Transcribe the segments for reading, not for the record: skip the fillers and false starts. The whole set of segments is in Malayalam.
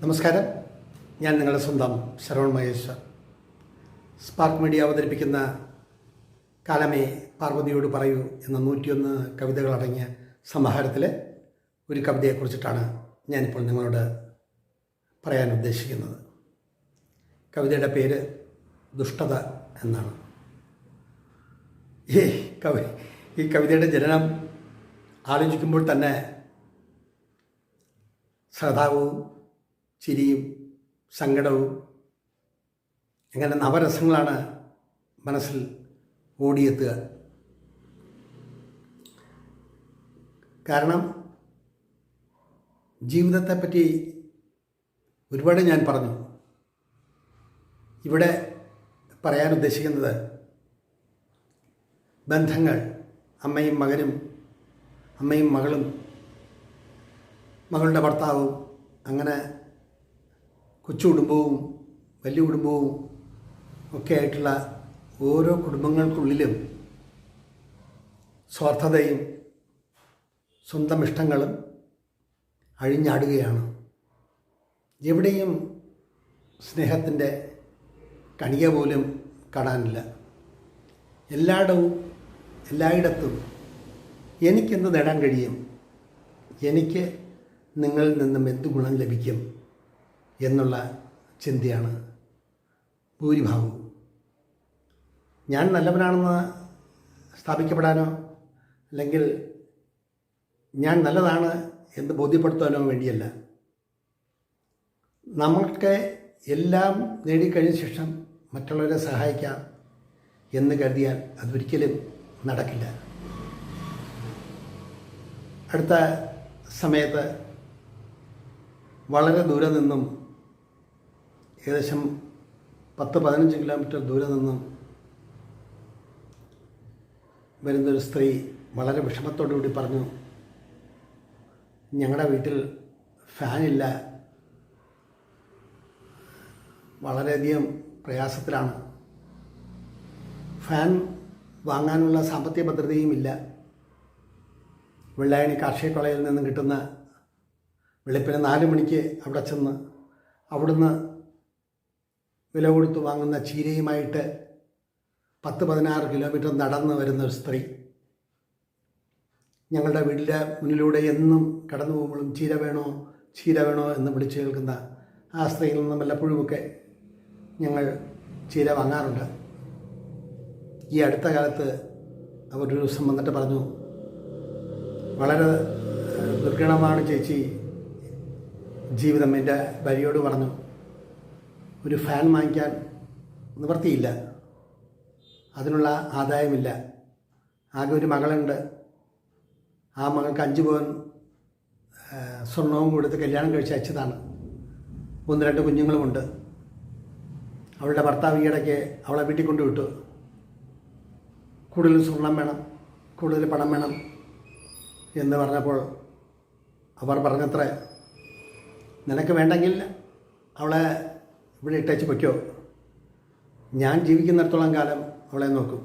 നമസ്കാരം. ഞാൻ നിങ്ങളുടെ സ്വന്തം ശരവൺ മഹേശ്വർ. സ്പാർക്ക് മീഡിയ അവതരിപ്പിക്കുന്ന കാലമേ പാർവതിയോട് പറയൂ എന്ന 101 കവിതകളടങ്ങിയ സമാഹാരത്തിലെ ഒരു കവിതയെക്കുറിച്ചിട്ടാണ് ഞാനിപ്പോൾ നിങ്ങളോട് പറയാൻ ഉദ്ദേശിക്കുന്നത്. കവിതയുടെ പേര് ദുഷ്ടത എന്നാണ്. ഈ കവിതയുടെ ജനനം ആലോചിക്കുമ്പോൾ തന്നെ ശ്രദ്ധാവും ചിരിയും സങ്കടവും അങ്ങനെ നവരസങ്ങളാണ് മനസ്സിൽ ഓടിയെത്തുക. കാരണം ജീവിതത്തെപ്പറ്റി ഒരുപാട് ഞാൻ പറഞ്ഞു. ഇവിടെ പറയാൻ ഉദ്ദേശിക്കുന്നത് ബന്ധങ്ങൾ, അമ്മയും മകനും, അമ്മയും മകളും, മകളുടെ ഭർത്താവും, അങ്ങനെ കൊച്ചു കുടുംബവും വലിയ കുടുംബവും ഒക്കെ ആയിട്ടുള്ള ഓരോ കുടുംബങ്ങൾക്കുള്ളിലും സ്വാർത്ഥതയും സ്വന്തം ഇഷ്ടങ്ങളും അഴിഞ്ഞാടുകയാണ്. എവിടെയും സ്നേഹത്തിൻ്റെ കണിക പോലും കാണാനില്ല. എല്ലായിടത്തും എനിക്കെന്ത് നേടാൻ കഴിയും, എനിക്ക് നിങ്ങളിൽ നിന്നും എന്ത് ഗുണം ലഭിക്കും എന്നുള്ള ചിന്തയാണ് ഭൂരിഭാഗവും. ഞാൻ നല്ലവനാണെന്ന് സ്ഥാപിക്കപ്പെടാനോ അല്ലെങ്കിൽ ഞാൻ നല്ലതാണ് എന്ന് ബോധ്യപ്പെടുത്താനോ വേണ്ടിയല്ല. നമ്മൾക്ക് എല്ലാം നേടിക്കഴിഞ്ഞ ശേഷം മറ്റുള്ളവരെ സഹായിക്കാം എന്ന് കരുതിയാൽ അതൊരിക്കലും നടക്കില്ല. അടുത്ത സമയത്ത് വളരെ ദൂരെ നിന്നും, ഏകദേശം 10-15 കിലോമീറ്റർ ദൂരെ നിന്നും വരുന്നൊരു സ്ത്രീ വളരെ വിഷമത്തോടുകൂടി പറഞ്ഞു, ഞങ്ങളുടെ വീട്ടിൽ ഫാനില്ല, വളരെയധികം പ്രയാസത്തിലാണ്, ഫാൻ വാങ്ങാനുള്ള സാമ്പത്തിക ഭദ്രതയുമില്ല, വെള്ളായണി കാർഷിക കോളേജിൽ നിന്നും കിട്ടുന്ന വെളുപ്പിന് 4 മണിക്ക് അവിടെ ചെന്ന് അവിടുന്ന് വില കൊടുത്ത് വാങ്ങുന്ന ചീരയുമായിട്ട് 10-16 കിലോമീറ്റർ നടന്ന് വരുന്ന ഒരു സ്ത്രീ ഞങ്ങളുടെ വീടിൻ്റെ മുന്നിലൂടെ എന്നും കടന്നു പോകുമ്പോഴും ചീര വേണോ എന്ന് വിളിച്ചു കേൾക്കുന്ന ആ സ്ത്രീയിൽ നിന്നും വല്ലപ്പോഴുമൊക്കെ ഞങ്ങൾ ചീര വാങ്ങാറുണ്ട്. ഈ അടുത്ത കാലത്ത് അവരൊരു ദിവസം വന്നിട്ട് പറഞ്ഞു, വളരെ ദുർഗണമാണ് ചേച്ചി ജീവിതം. എൻ്റെ ഭാര്യയോട് പറഞ്ഞു, ഒരു ഫാൻ വാങ്ങിക്കാൻ നിവൃത്തിയില്ല, അതിനുള്ള ആദായമില്ല, ആകെ ഒരു മകളുണ്ട്, ആ മകൾക്ക് 5 പവൻ സ്വർണവും കൊടുത്ത് കല്യാണം കഴിച്ച് അയച്ചതാണ്, 1-2 കുഞ്ഞുങ്ങളുമുണ്ട്, അവളുടെ ഭർത്താവ് ഈയിടയ്ക്ക് അവളെ വീട്ടിൽ കൊണ്ടുവിട്ടു, കൂടുതൽ സ്വർണം വേണം, കൂടുതൽ പണം വേണം എന്ന് പറഞ്ഞപ്പോൾ അവർ പറഞ്ഞത്രേ, നിനക്ക് വേണ്ടെങ്കിൽ അവളെ ഇവിടെ ഇട്ടേച്ച് പൊയ്ക്കോ, ഞാൻ ജീവിക്കുന്നിടത്തോളം കാലം അവളെ നോക്കും.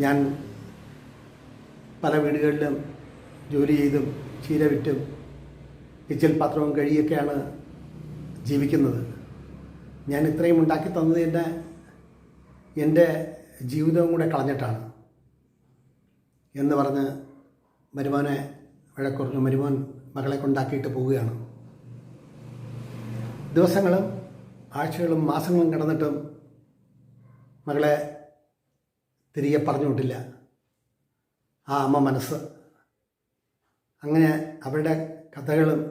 ഞാൻ പല വീടുകളിലും ജോലി ചെയ്തും ചീര വിറ്റും കിച്ചൽ പാത്രവും കഴിയൊക്കെയാണ് ജീവിക്കുന്നത്. ഞാൻ ഇത്രയും ഉണ്ടാക്കി തന്നത് എൻ്റെ ജീവിതവും കൂടെ കളഞ്ഞിട്ടാണ് എന്ന് പറഞ്ഞ് മരുമോനെ വഴക്കുറഞ്ഞു. മരുമോൻ മകളെ കൊണ്ടാക്കിയിട്ട് പോവുകയാണ്. ദിവസങ്ങളും ആഴ്ചകളും മാസങ്ങളും കടന്നിട്ടും മകളെ തിരികെ പറഞ്ഞു വിട്ടില്ല ആ അമ്മ മനസ്സ്. അങ്ങനെ അവരുടെ കഥകളും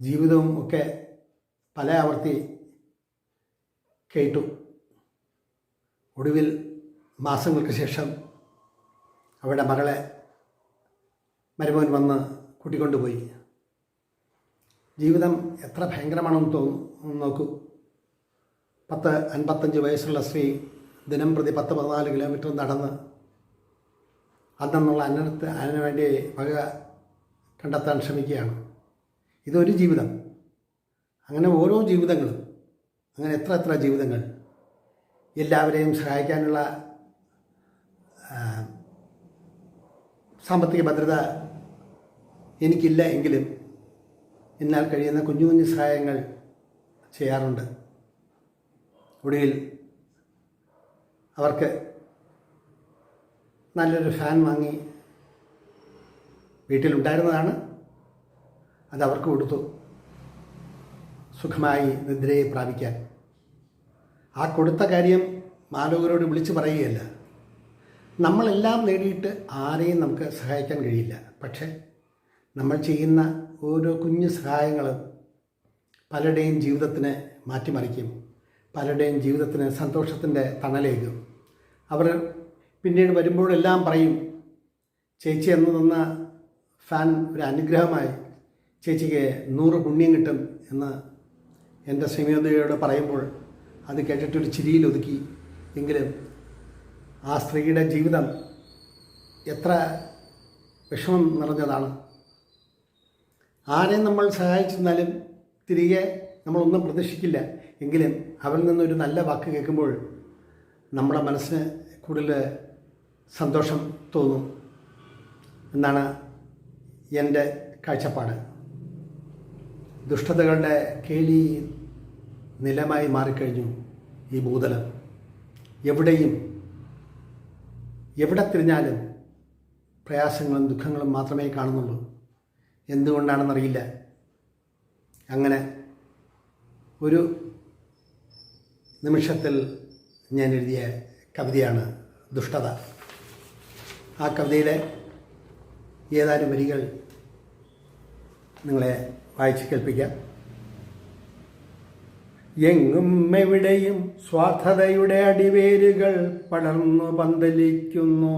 ജീവിതവും ഒക്കെ പല ആവർത്തി കേട്ടു. ഒടുവിൽ മാസങ്ങൾക്ക് ശേഷം അവരുടെ മകളെ മരുമോൻ വന്ന് കൂട്ടിക്കൊണ്ടുപോയി. ജീവിതം എത്ര ഭയങ്കരമാണെന്ന് നോക്കൂ. 55 വയസ്സുള്ള സ്ത്രീ ദിനം പ്രതി 10-14 കിലോമീറ്റർ നടന്ന് അന്നുള്ള അതിനു വേണ്ടി വക കണ്ടെത്താൻ ശ്രമിക്കുകയാണ്. ഇതൊരു ജീവിതം. അങ്ങനെ ഓരോ ജീവിതങ്ങളും, അങ്ങനെ എത്ര ജീവിതങ്ങൾ. എല്ലാവരെയും സഹായിക്കാനുള്ള സാമ്പത്തിക ഭദ്രത എനിക്കില്ല എങ്കിലും എന്നാൽ കഴിയുന്ന കുഞ്ഞു കുഞ്ഞു സഹായങ്ങൾ ചെയ്യാറുണ്ട്. ഒടുവിൽ അവർക്ക് നല്ലൊരു ഫാൻ വാങ്ങി വീട്ടിലുണ്ടായിരുന്നതാണ്, അത് അവർക്ക് കൊടുത്തു സുഖമായി നിദ്രയെ പ്രാപിക്കാൻ. ആ കൊടുത്ത കാര്യം മാലോകരോട് വിളിച്ചു പറയുകയല്ല. നമ്മളെല്ലാം നേടിയിട്ട് ആരെയും നമുക്ക് സഹായിക്കാൻ കഴിയില്ല. പക്ഷേ നമ്മൾ ചെയ്യുന്ന ഓരോ കുഞ്ഞു സഹായങ്ങളും പലരുടെയും ജീവിതത്തിന് മാറ്റിമറിക്കും, പലരുടെയും ജീവിതത്തിന് സന്തോഷത്തിൻ്റെ തണലേകും. അവർ പിന്നീട് വരുമ്പോഴെല്ലാം പറയും, ചേച്ചി എന്ന് തന്ന ഫാൻ ഒരു അനുഗ്രഹമായി, ചേച്ചിക്ക് 100 പുണ്യം കിട്ടും എന്ന് എൻ്റെ ശ്രീമതിയോട് പറയുമ്പോൾ അത് കേട്ടിട്ടൊരു ചിരിയിൽ ഒതുക്കി. എങ്കിലും ആ സ്ത്രീയുടെ ജീവിതം എത്ര വിഷമം നിറഞ്ഞതാണ്. ആരെയും നമ്മൾ സഹായിച്ചിരുന്നാലും തിരികെ നമ്മളൊന്നും പ്രതീക്ഷിക്കില്ല. എങ്കിലും അവരിൽ നിന്നൊരു നല്ല വാക്ക് കേൾക്കുമ്പോൾ നമ്മുടെ മനസ്സിന് കൂടുതൽ സന്തോഷം തോന്നും എന്നാണ് എൻ്റെ കാഴ്ചപ്പാട്. ദുഷ്ടതകളുടെ കേളി നിലമായി മാറിക്കഴിഞ്ഞു ഈ ഭൂതലം. എവിടെ തിരിഞ്ഞാലും പ്രയാസങ്ങളും ദുഃഖങ്ങളും മാത്രമേ കാണുന്നുള്ളൂ. എന്തുകൊണ്ടാണെന്നറിയില്ല. അങ്ങനെ ഒരു നിമിഷത്തിൽ ഞാൻ എഴുതിയ കവിതയാണ് ദുഷ്ടത. ആ കവിതയിലെ ഏതാനും വരികൾ നിങ്ങളെ വായിച്ച് കേൾപ്പിക്കാം. എങ്ങും എവിടെയും സ്വാർത്ഥതയുടെ അടിവേരുകൾ പടർന്നു പന്തലിക്കുന്നു.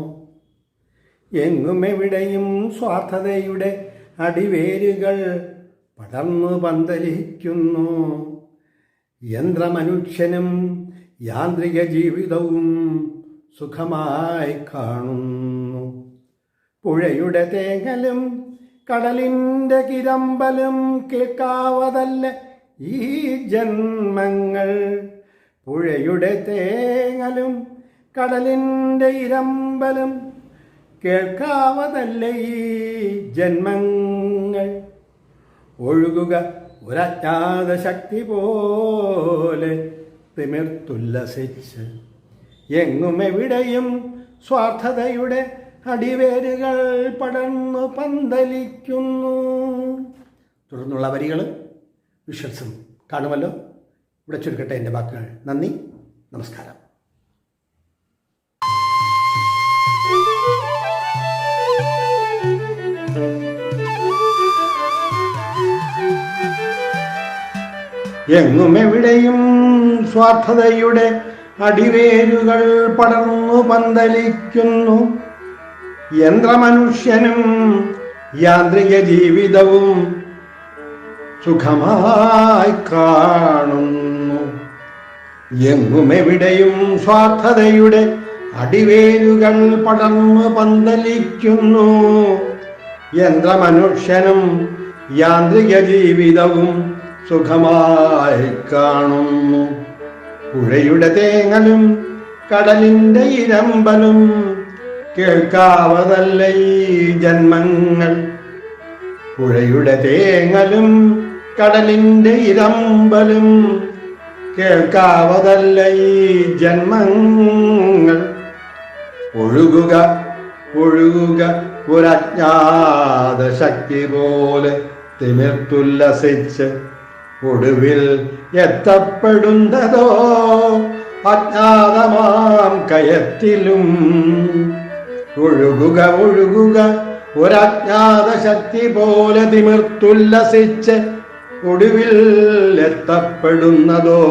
എങ്ങും എവിടെയും സ്വാർത്ഥതയുടെ അടിവേരുകൾ പടർന്നു പന്തലിക്കുന്നു. യന്ത്രമനുഷ്യനും യാന്ത്രിക ജീവിതവും സുഖമായി കാണുന്നു. പുഴയുടെ തേങ്ങലും കടലിൻ്റെ കിരമ്പലും കേൾക്കാവതല്ല ഈ ജന്മങ്ങൾ. പുഴയുടെ തേങ്ങലും കടലിൻ്റെ ഇരമ്പലും കേൾക്കാവതല്ല ഈ ജന്മങ്ങൾ. ഒഴുകുക ഒരജ്ഞാത ശക്തി പോലെ തിമിർത്തുല്ലസിച്ച് എങ്ങും എവിടെയും സ്വാർത്ഥതയുടെ അടിവേരുകൾ പടർന്നു പന്തലിക്കുന്നു. തുടർന്നുള്ള വരികൾ വിഷ്വൽസും കാണുമല്ലോ. ഇവിടെ ചുരുക്കട്ടെ എൻ്റെ വാക്കുകൾ. നന്ദി, നമസ്കാരം. എങ്ങും എവിടെയും സ്വാർത്ഥതയുടെ അടിവേരുകൾ പടർന്നു പന്തലിക്കുന്നു. യന്ത്രമനുഷ്യനും യാന്ത്രിക ജീവിതവും സുഖമായി കാണുന്നു. എങ്ങും എവിടെയും സ്വാർത്ഥതയുടെ അടിവേരുകൾ പടർന്നു പന്തലിക്കുന്നു. യന്ത്രമനുഷ്യനും യാന്ത്രിക ജീവിതവും സുഖമായി കാണുന്നു. പുഴയുടെ തേങ്ങലും കടലിൻ്റെ ഇരമ്പലും കേൾക്കാവതല്ല ഈ ജന്മങ്ങൾ. പുഴയുടെ തേങ്ങലും കടലിൻ്റെ ഇരമ്പലും കേൾക്കാവതല്ല ഈ ജന്മങ്ങൾ. ഒഴുകുക ഒഴുകുക ഒരജ്ഞാത ശക്തി പോലെ തിമിർത്തുല്ലസിച്ച് ഒടുവിൽ എത്തപ്പെടുന്നതോ അജ്ഞാതമാം കയത്തിലും. ഒഴുകുക ഒഴുകുക ഒരജ്ഞാത ശക്തി പോലെ തിമിർത്തുല്ലസിച്ച് ഒടുവിൽ എത്തപ്പെടുന്നതോ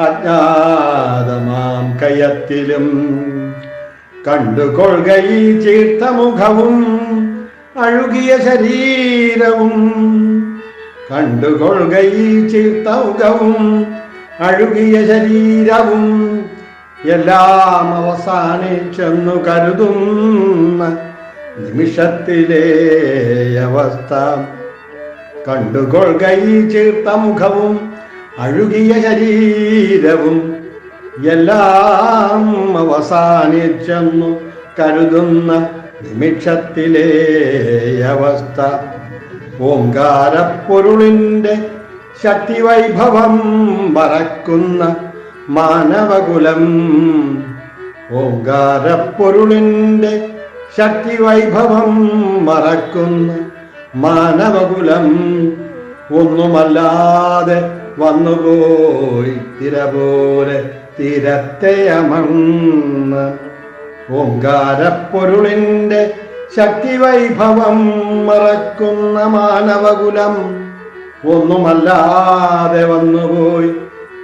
അജ്ഞാതമാം കയത്തിലും. കണ്ടുകൊള്ളുക ഈ ചീർത്ത മുഖവും അഴുകിയ ശരീരവും. കണ്ടുകൊള്ളുക ഈ ചീർത്ത മുഖവും അഴുകിയ ശരീരവും. എല്ലാം അവസാനിച്ചെന്നു കരുതുന്ന നിമിഷത്തിലെ അവസ്ഥ. കണ്ടുകൊള്ളുക ഈ ചീർത്ത മുഖവും അഴുകിയ ശരീരവും. എല്ലാം അവസാനിച്ചെന്നു കരുതുന്ന നിമിഷത്തിലെ അവസ്ഥ. ഓങ്കാരപ്പൊരുളിൻ്റെ ശക്തിവൈഭവം മറക്കുന്ന മാനവകുലം. ഓങ്കാരപ്പൊരുളിൻ്റെ ശക്തിവൈഭവം മറക്കുന്ന മാനവകുലം. ഒന്നുമല്ലാതെ വന്നുപോയി തിര പോലെ തീരത്തെ അമർന്ന്. ഓങ്കാരപ്പൊരുളിൻ്റെ ശക്തിവൈഭവം മറക്കുന്ന മാനവകുലം. ഒന്നുമല്ലാതെ വന്നുപോയി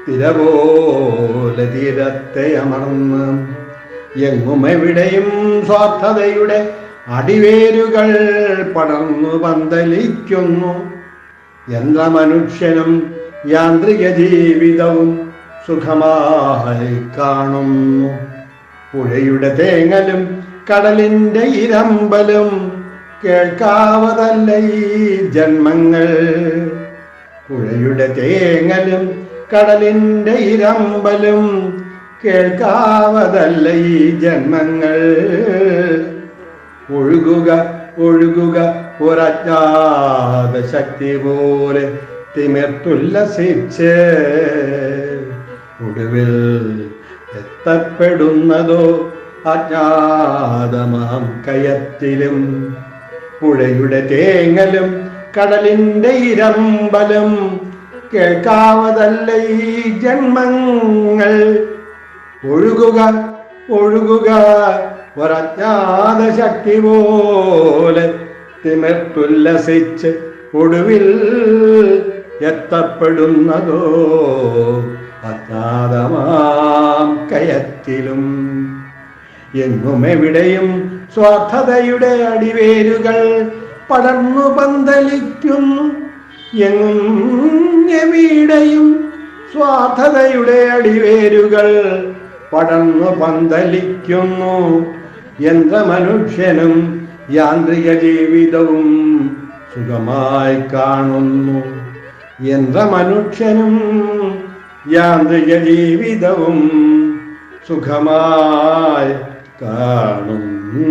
തിര പോലെ തീരത്തെ അമർന്ന്. എങ്ങുമെവിടെയും സ്വാർത്ഥതയുടെ അടിവേരുകൾ പടർന്നു പന്തലിക്കുന്നു. യന്ത്രമനുഷ്യനും യാന്ത്രിക ജീവിതവും സുഖമായി കാണുന്നു. പുഴയുടെ തേങ്ങലും കടലിൻ്റെ ഇരമ്പലും കേൾക്കാവതല്ല ഈ ജന്മങ്ങൾ. പുഴയുടെ തേങ്ങലും കടലിൻ്റെ ഇരമ്പലും കേൾക്കാവതല്ല ഈ ജന്മങ്ങൾ. ഒഴുകുക ഒഴുകുക ഒരജ്ഞാത ശക്തി പോലെ തിമിർത്തുല്ലസിച്ച് ഒടുവിൽ എത്തപ്പെടുന്നതോ അജ്ഞാതമാം കയത്തിലും. പുഴയുടെ തേങ്ങലും കടലിൻ്റെ ഇരമ്പലും കേൾക്കാവതല്ല ഈ ജന്മങ്ങൾ. ഒഴുകുക ഒഴുകുക ഒരജ്ഞാത ശക്തി പോലെ തിമിർത്തുല്ലസിച്ച് ഒടുവിൽ എത്തപ്പെടുന്നതോ അജ്ഞാതമാം കയത്തിലും. എങ്ങുമെവിടെയും സ്വാർത്ഥതയുടെ അടിവേരുകൾ പടർന്നു പന്തലിക്കുന്നു. എങ്ങുമെവിടെയും സ്വാർത്ഥതയുടെ അടിവേരുകൾ പടർന്നു പന്തലിക്കുന്നു. യന്ത്രമനുഷ്യനും യാന്ത്രിക ജീവിതവും സുഖമായി കാണുന്നു. യന്ത്രമനുഷ്യനും യാന്ത്രിക ജീവിതവും സുഖമായി കാണുന്നു.